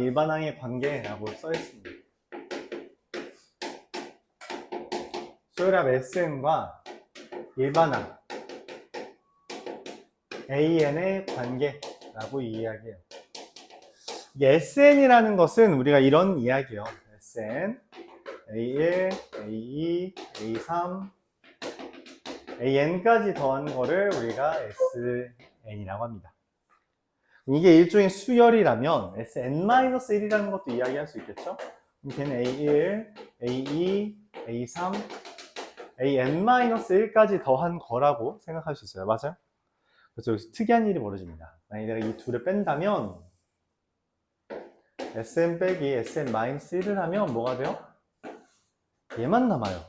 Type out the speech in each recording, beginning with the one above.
일반항의 관계라고 써있습니다. 수열합 SN과 일반항 AN의 관계라고 이야기해요. SN이라는 것은 우리가 이런 이야기예요. SN, A1, A2, A3, AN까지 더한 거를 우리가 SN이라고 합니다. 이게 일종의 수열이라면 SN-1이라는 것도 이야기할 수 있겠죠? 걔는 A1, A2, A3, AN-1까지 더한 거라고 생각할 수 있어요. 맞아요? 그래서 여기서 특이한 일이 벌어집니다. 만약에 내가 이 둘을 뺀다면 SN 빼기 SN-1를 하면 뭐가 돼요? 얘만 남아요.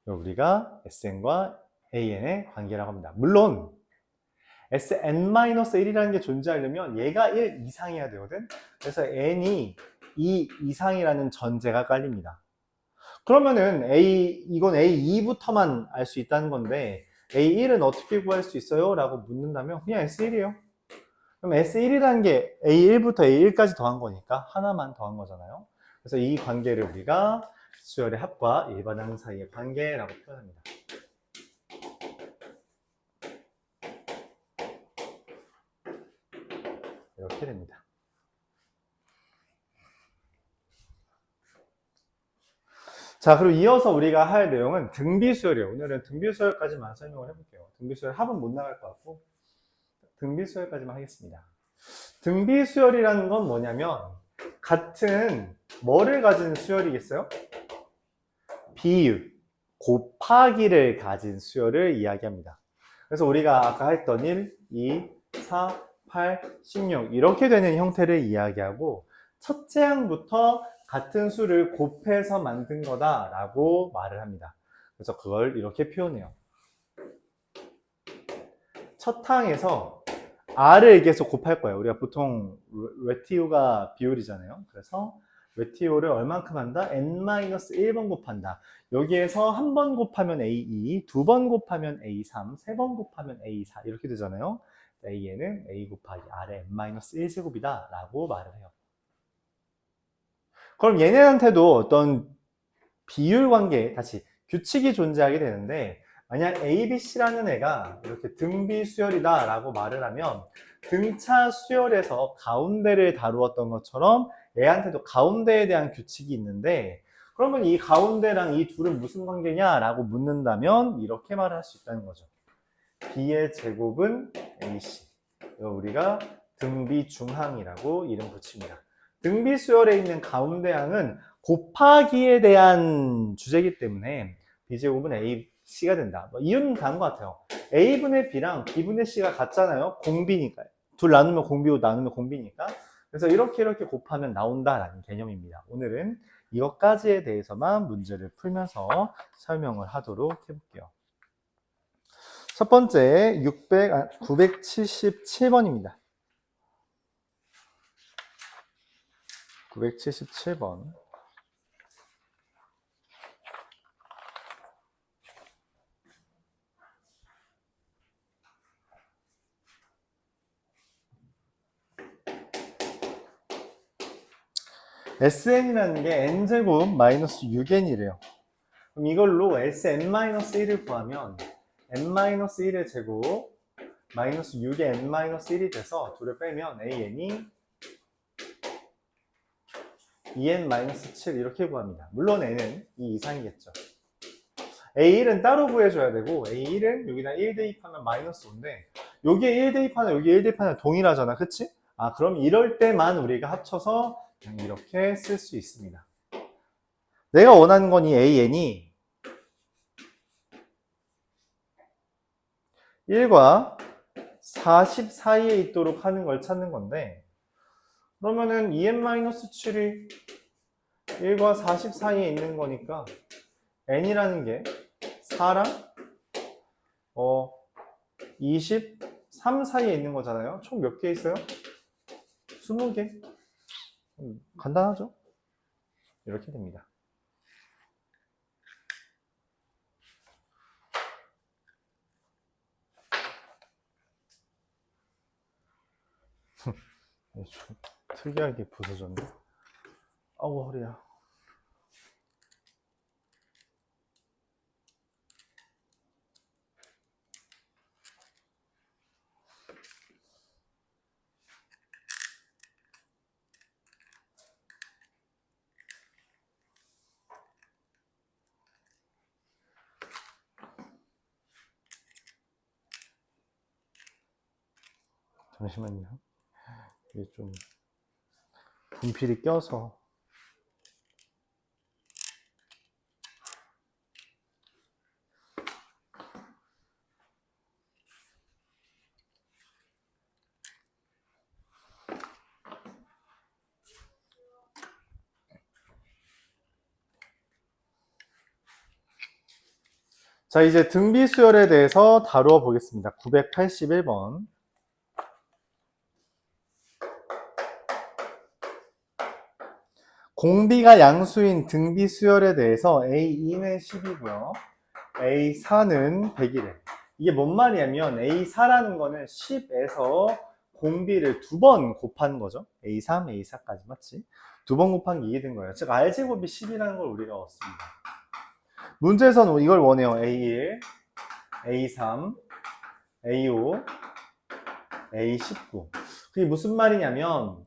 우리가 SN과 AN의 관계라고 합니다. 물론 SN-1이라는 게 존재하려면 얘가 1 이상이어야 되거든. 그래서 n이 2 이상이라는 전제가 깔립니다. 그러면은 이건 A2부터만 알 수 있다는 건데 A1은 어떻게 구할 수 있어요? 라고 묻는다면 그냥 S1이에요. 그럼 S1이라는 게 A1부터 A1까지 더한 거니까 하나만 더한 거잖아요. 그래서 이 관계를 우리가 수열의 합과 일반항 사이의 관계라고 표현합니다. 이렇게 됩니다. 자, 그리고 이어서 우리가 할 내용은 등비수열이에요. 오늘은 등비수열까지만 설명을 해볼게요. 등비수열 합은 못 나갈 것 같고 등비수열까지만 하겠습니다. 등비수열이라는 건 뭐냐면 같은 뭐를 가진 수열이겠어요? 비율, 곱하기를 가진 수열을 이야기합니다. 그래서 우리가 아까 했던 1, 2, 4, 8, 16 이렇게 되는 형태를 이야기하고 첫째 항부터 같은 수를 곱해서 만든 거다라고 말을 합니다. 그래서 그걸 이렇게 표현해요. 첫 항에서 R을 계속 곱할 거예요. 우리가 보통 레티오가 비율이잖아요. 그래서 레티오를 얼만큼 한다? n-1번 곱한다. 여기에서 한 번 곱하면 A2, 두 번 곱하면 A3, 세 번 곱하면 A4 이렇게 되잖아요. AN은 A 곱하기 R의 n-1제곱이다 라고 말을 해요. 그럼 얘네한테도 어떤 비율 관계, 다시 규칙이 존재하게 되는데 만약 A, B, C라는 애가 이렇게 등비 수열이다 라고 말을 하면 등차 수열에서 가운데를 다루었던 것처럼 얘한테도 가운데에 대한 규칙이 있는데 그러면 이 가운데랑 이 둘은 무슨 관계냐 라고 묻는다면 이렇게 말을 할 수 있다는 거죠. B의 제곱은 AC. 이거 우리가 등비 중항이라고 이름 붙입니다. 등비 수열에 있는 가운데 항은 곱하기에 대한 주제이기 때문에 B제곱은 AC가 된다. 이유는 다른 것 같아요. A분의 B랑 B분의 C가 같잖아요. 공비니까요. 둘 나누면 공비고 나누면 공비니까. 그래서 이렇게 곱하면 나온다라는 개념입니다. 오늘은 이것까지에 대해서만 문제를 풀면서 설명을 하도록 해볼게요. 첫 번째 977번입니다. 977번. SN이라는 게 n제곱 마이너스 6n이래요. 그럼 이걸로 SN-1을 구하면 n-1의 제곱 마이너스 6의 n-1이 돼서 둘을 빼면 AN이 2n-7 이렇게 구합니다. 물론 n은 2 이상이겠죠. A1은 따로 구해줘야 되고 A1은 여기다 1 대입하면 마이너스 5인데 여기에 1 대입하나 여기에 1 대입하나 동일하잖아. 그치? 그럼 이럴 때만 우리가 합쳐서 그냥 이렇게 쓸 수 있습니다. 내가 원하는 건 이 AN이 1과 40 사이에 있도록 하는 걸 찾는 건데 그러면은 2n-7이 1과 40 사이에 있는 거니까 n이라는 게 4랑 23 사이에 있는 거잖아요. 총 몇 개 있어요? 20개. 간단하죠? 이렇게 됩니다. 특이하게 부서졌네. 아우, 허리야. 잠시만요. 이게 좀 분필이 껴서. 자, 이제 등비수열에 대해서 다루어 보겠습니다. 981번. 공비가 양수인 등비수열에 대해서 A2는 10이고요. A4는 100이래. 이게 뭔 말이냐면 A4라는 거는 10에서 공비를 두 번 곱한 거죠. A3, A4까지 맞지? 두 번 곱한 게 이게 된 거예요. 즉 R제곱이 10이라는 걸 우리가 얻습니다. 문제에서는 이걸 원해요. A1, A3, A5, A19. 그게 무슨 말이냐면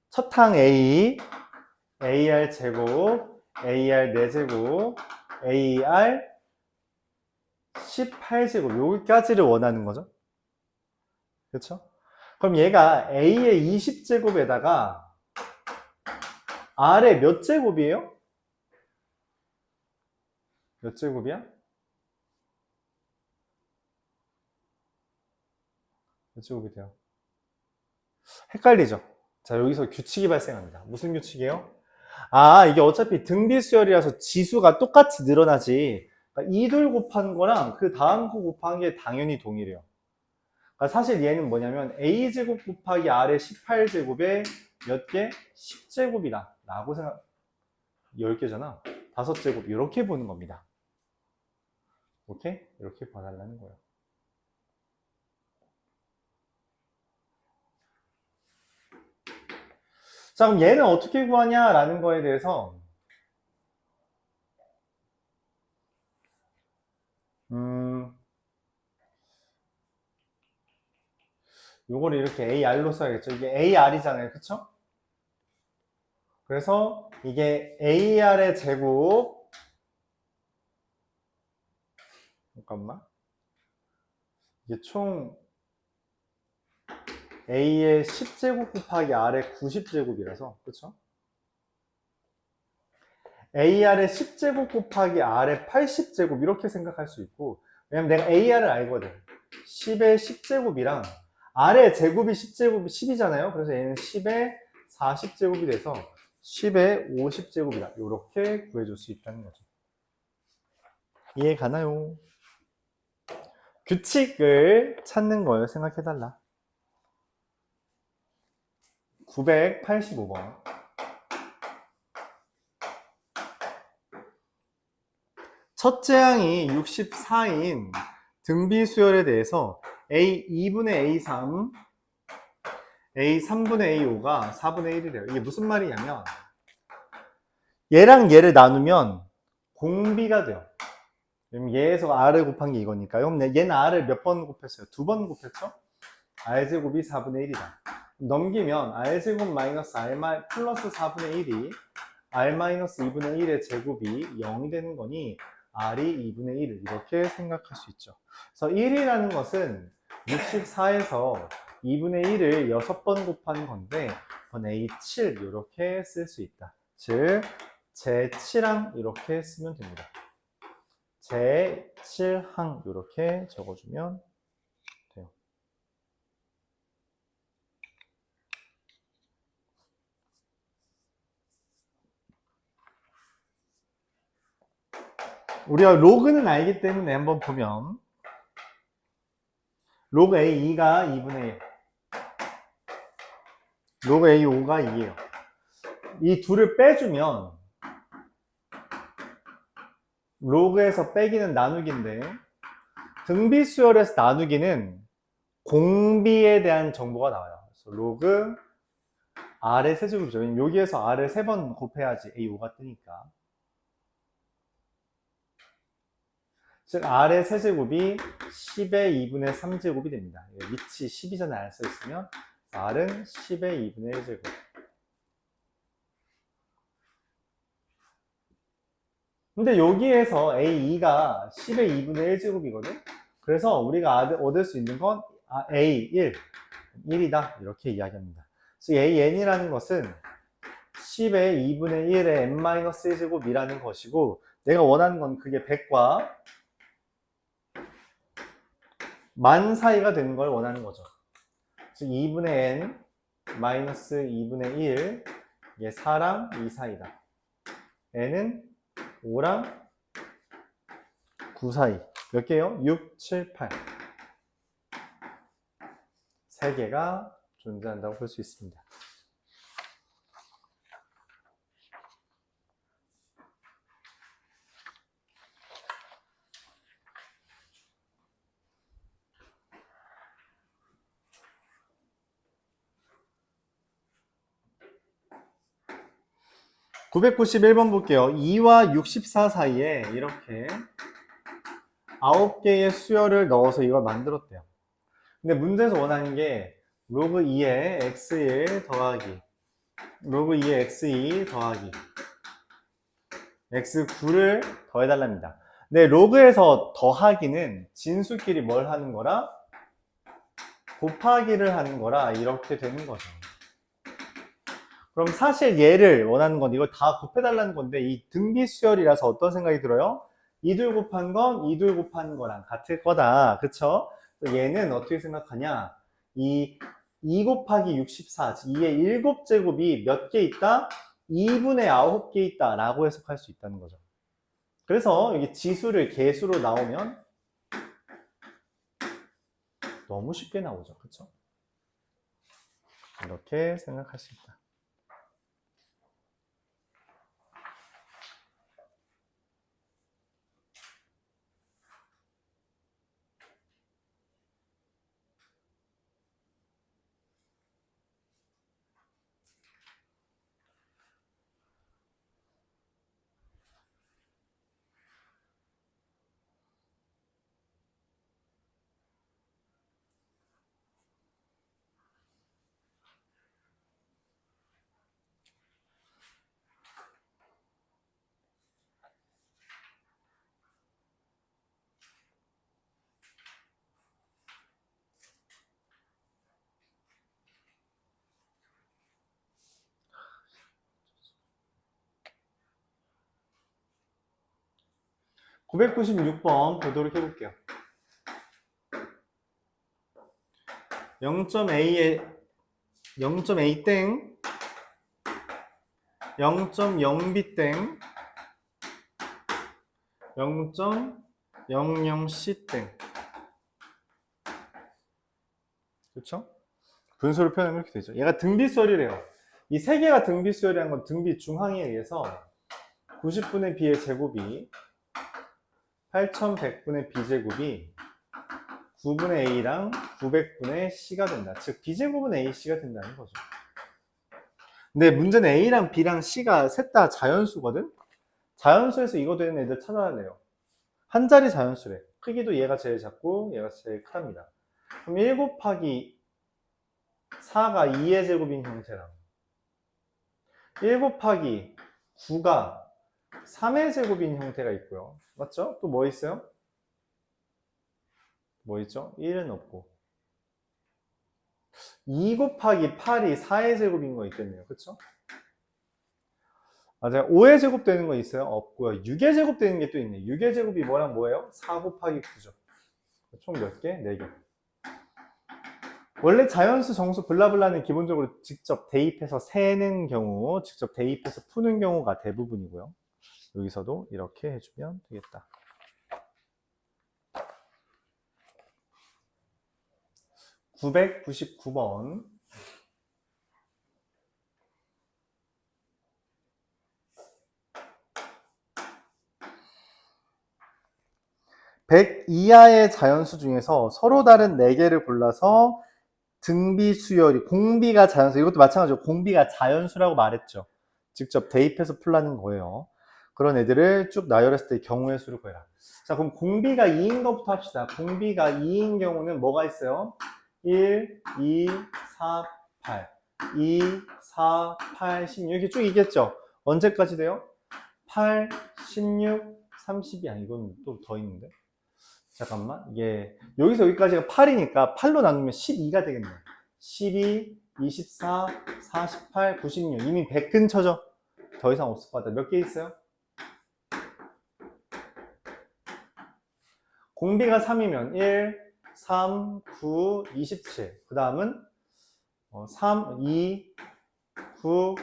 첫 항 A, AR 제곱, AR 4제곱, AR 18제곱 여기까지를 원하는 거죠. 그렇죠? 그럼 얘가 A의 20제곱에다가 R의 몇 제곱이에요? 몇 제곱이야? 몇 제곱이 돼요? 헷갈리죠? 자, 여기서 규칙이 발생합니다. 무슨 규칙이에요? 아, 이게 어차피 등비수열이라서 지수가 똑같이 늘어나지. 그러니까 2둘 곱한 거랑 그 다음 거 곱한 게 당연히 동일해요. 그러니까 사실 얘는 뭐냐면 A제곱 곱하기 R의 18제곱에 몇 개? 10제곱이다. 라고 생각, 10개잖아. 5제곱. 이렇게 보는 겁니다. 오케이? 이렇게 봐달라는 거예요. 자, 그럼 얘는 어떻게 구하냐라는 거에 대해서 요거를 이렇게 AR로 써야겠죠. 이게 AR이잖아요. 그쵸? 그래서 이게 AR의 제곱, 잠깐만. 이게 총 A의 10제곱 곱하기 R의 90제곱이라서, 그쵸? AR의 10제곱 곱하기 R의 80제곱 이렇게 생각할 수 있고, 왜냐면 내가 AR을 알거든. 10의 10제곱이랑 R의 제곱이 10제곱이 10이잖아요. 그래서 얘는 10의 40제곱이 돼서 10의 50제곱이다. 이렇게 구해줄 수 있다는 거죠. 이해 가나요? 규칙을 찾는 걸 생각해달라. 985번. 첫째 항이 64인 등비수열에 대해서 A2분의 A3, A3분의 A5가 4분의 1이래요. 이게 무슨 말이냐면 얘랑 얘를 나누면 공비가 돼요. 얘에서 R을 곱한 게 이거니까요. 그럼 얘는 R을 몇 번 곱했어요? 두 번 곱했죠? R제곱이 4분의 1이다. 넘기면 R제곱 마이너스 R 플러스 4분의 1이 R 마이너스 2분의 1의 제곱이 0이 되는 거니 R이 2분의 1을 이렇게 생각할 수 있죠. 그래서 1이라는 것은 64에서 2분의 1을 6번 곱한 건데 그건 A7 이렇게 쓸 수 있다. 즉 제7항 이렇게 쓰면 됩니다. 제7항 이렇게 적어주면 돼요. 우리가 로그는 알기 때문에 한번 보면 로그 A2가 2분의 1, 로그 A5가 2예요. 이 둘을 빼주면 로그에서 빼기는 나누기인데 등비수열에서 나누기는 공비에 대한 정보가 나와요. 그래서 로그 R의 세제곱이죠. 왜냐면 여기에서 R을 3번 곱해야지 A5가 뜨니까. 즉 R의 세제곱이 10의 2분의 3제곱이 됩니다. 위치 10 이전에 R 써있으면 R은 10의 2분의 1제곱. 근데 여기에서 A2가 10의 2분의 1제곱이거든? 그래서 우리가 얻을 수 있는 건 A1, 1이다. 이렇게 이야기합니다. 그래서 AN이라는 것은 10의 2분의 1의 n-1제곱이라는 것이고, 내가 원하는 건 그게 100과 만 사이가 되는 걸 원하는 거죠. 즉 2분의 n 마이너스 2분의 1, 이게 4랑 2 사이다. n은 5랑 9 사이. 몇 개요? 6, 7, 8. 3개가 존재한다고 볼 수 있습니다. (991번) 볼게요. 2와 64 사이에 이렇게 9개의 수열을 넣어서 이걸 만들었대요. 근데 문제에서 원하는 게 로그 2의 x1 더하기 로그 2의 x2 더하기 x9를 더해달랍니다. 근데 로그에서 더하기는 진수끼리 뭘 하는 거라? 곱하기를 하는 거라 이렇게 되는 거죠. 그럼 사실 얘를 원하는 건 이걸 다 곱해달라는 건데 이 등비수열이라서 어떤 생각이 들어요? 이둘 곱한 건 이둘 곱한 거랑 같을 거다. 그쵸? 얘는 어떻게 생각하냐? 이 2 곱하기 64, 2의 7제곱이 몇 개 있다? 2분의 9개 있다 라고 해석할 수 있다는 거죠. 그래서 여기 지수를 개수로 나오면 너무 쉽게 나오죠. 그쵸? 이렇게 생각할 수 있다. (996번) 보도록 해볼게요. 0.a에 0.a 땡 0.0b 땡 0.00c 땡. 그렇죠? 분수로 표현하면 이렇게 되죠. 얘가 등비수열이래요. 이 세 개가 등비수열이라는 건 등비 중항에 의해서 90분의 b의 제곱이 8100분의 b제곱이 9분의 a랑 900분의 c가 된다. 즉 b제곱은 ac가 된다는 거죠. 근데 문제는 a랑 b랑 c가 셋 다 자연수거든? 자연수에서 이거 되는 애들 찾아내요. 한 자리 자연수래. 크기도 얘가 제일 작고 얘가 제일 크답니다. 그럼 1 곱하기 4가 2의 제곱인 형태랑 1 곱하기 9가 3의 제곱인 형태가 있고요. 맞죠? 또 뭐 있어요? 뭐 있죠? 1은 없고 2 곱하기 8이 4의 제곱인 거 있겠네요. 그쵸? 맞아요. 5의 제곱 되는 거 있어요? 없고요. 6의 제곱 되는 게 또 있네. 6의 제곱이 뭐랑 뭐예요? 4 곱하기 9죠. 총 몇 개? 4개. 원래 자연수 정수 블라블라는 기본적으로 직접 대입해서 세는 경우, 직접 대입해서 푸는 경우가 대부분이고요. 여기서도 이렇게 해주면 되겠다. 999번. (100) 이하의 자연수 중에서 서로 다른 4개를 골라서 등비 수열이, 공비가 자연수, 이것도 마찬가지로 공비가 자연수라고 말했죠. 직접 대입해서 풀라는 거예요. 그런 애들을 쭉 나열했을 때 경우의 수를 구해라. 자, 그럼 공비가 2인 것부터 합시다. 공비가 2인 경우는 뭐가 있어요? 1, 2, 4, 8. 2, 4, 8, 16 이렇게 쭉 있겠죠? 언제까지 돼요? 8, 16, 32. 아니, 이건 또 더 있는데. 잠깐만. 이게 여기서 여기까지가 8이니까 8로 나누면 12가 되겠네. 12, 24, 48, 96. 이미 100 근처죠? 더 이상 없을 것 같아. 몇 개 있어요? 공비가 3이면 1, 3, 9, 27. 그 다음은 3, 2, 9,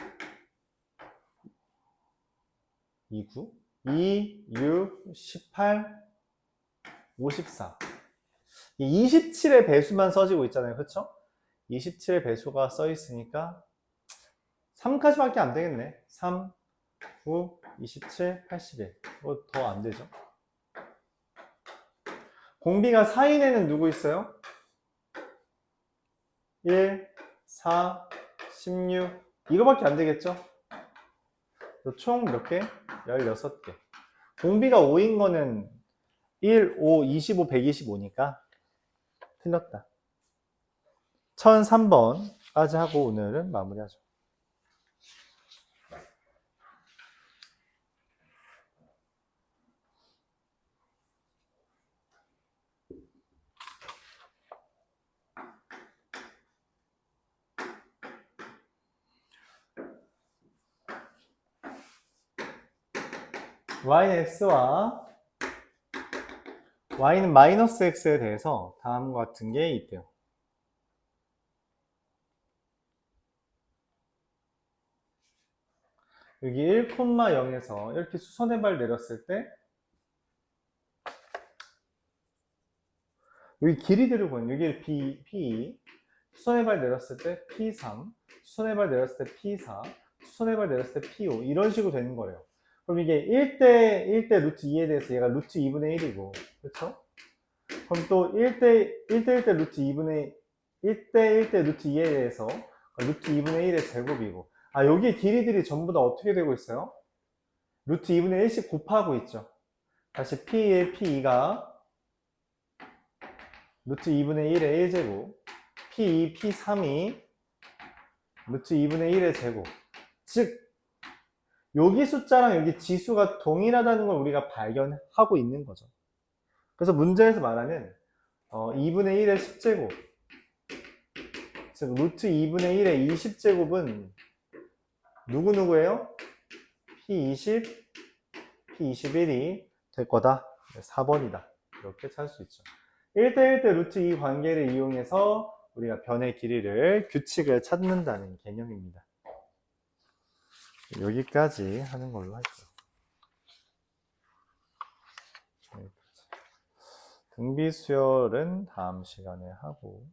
2, 9, 2, 6, 18, 54. 27의 배수만 써지고 있잖아요. 그쵸? 27의 배수가 써 있으니까 3까지밖에 안 되겠네. 3, 9, 27, 81. 더 안 되죠. 공비가 4인에는 누구 있어요? 1, 4, 16. 이거밖에 안 되겠죠? 총 몇 개? 16개. 공비가 5인 거는 1, 5, 25, 125니까 틀렸다. 1003번까지 하고 오늘은 마무리하죠. y는 x와 y는 마이너스 x에 대해서 다음과 같은 게 있대요. 여기 1,0에서 이렇게 수선의 발 내렸을 때 여기 길이들을 보면 여기 P2, 수선의 발 내렸을 때 P3, 수선의 발 내렸을 때 P4, 수선의 발 내렸을 때 P5 이런 식으로 되는 거래요. 그럼 이게 1대 루트 2에 대해서 얘가 루트 2분의 1이고 그렇죠? 그럼 또 1대 루트 2분의 1대 루트 2에 대해서 루트 2분의 1의 제곱이고 여기 길이들이 전부 다 어떻게 되고 있어요? 루트 2분의 1씩 곱하고 있죠. 다시 P1, P2가 루트 2분의 1의 1제곱 P2, P3이 루트 2분의 1의 제곱 즉 여기 숫자랑 여기 지수가 동일하다는 걸 우리가 발견하고 있는 거죠. 그래서 문제에서 말하는 2분의 1의 10제곱 즉 루트 2분의 1의 20제곱은 누구누구예요? P20, P21이 될 거다. 4번이다. 이렇게 찾을 수 있죠. 1대1대 루트 2 관계를 이용해서 우리가 변의 길이를 규칙을 찾는다는 개념입니다. 여기까지 하는 걸로 할게요. 등비수열은 다음 시간에 하고